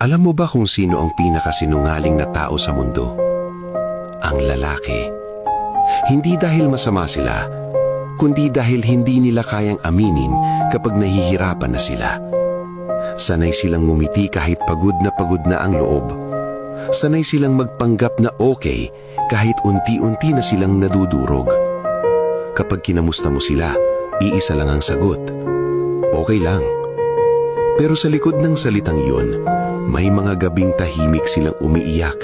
Alam mo ba kung sino ang pinakasinungaling na tao sa mundo? Ang lalaki. Hindi dahil masama sila, kundi dahil hindi nila kayang aminin kapag nahihirapan na sila. Sanay silang ngumiti kahit pagod na ang loob. Sanay silang magpanggap na okay kahit unti-unti na silang nadudurog. Kapag kinamusta mo sila, iisa lang ang sagot. Okay lang. Pero sa likod ng salitang iyon, may mga gabing tahimik silang umiiyak.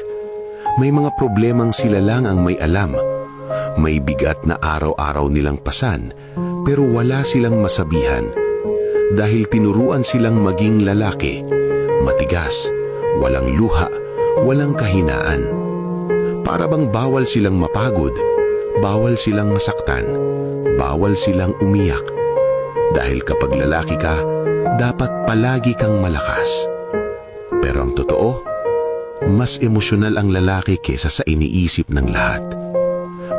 May mga problemang sila lang ang may alam. May bigat na araw-araw nilang pasan, pero wala silang masabihan. Dahil tinuruan silang maging lalaki, matigas, walang luha, walang kahinaan. Para bang bawal silang mapagod, bawal silang masaktan, bawal silang umiyak. Dahil kapag lalaki ka, dapat palagi kang malakas. Pero ang totoo, mas emosyonal ang lalaki kesa sa iniisip ng lahat.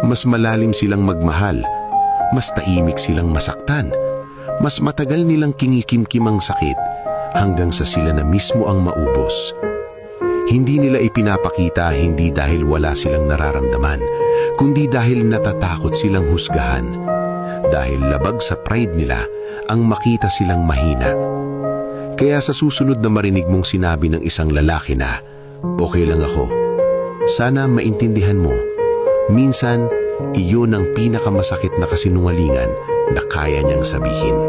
Mas malalim silang magmahal, mas tahimik silang masaktan, mas matagal nilang kinikimkim ang sakit hanggang sa sila na mismo ang maubos. Hindi nila ipinapakita hindi dahil wala silang nararamdaman, kundi dahil natatakot silang husgahan. Dahil labag sa pride nila ang makita silang mahina. Kaya sa susunod na marinig mong sinabi ng isang lalaki na, okay lang ako, sana maintindihan mo, minsan iyon ang pinakamasakit na kasinungalingan na kaya niyang sabihin.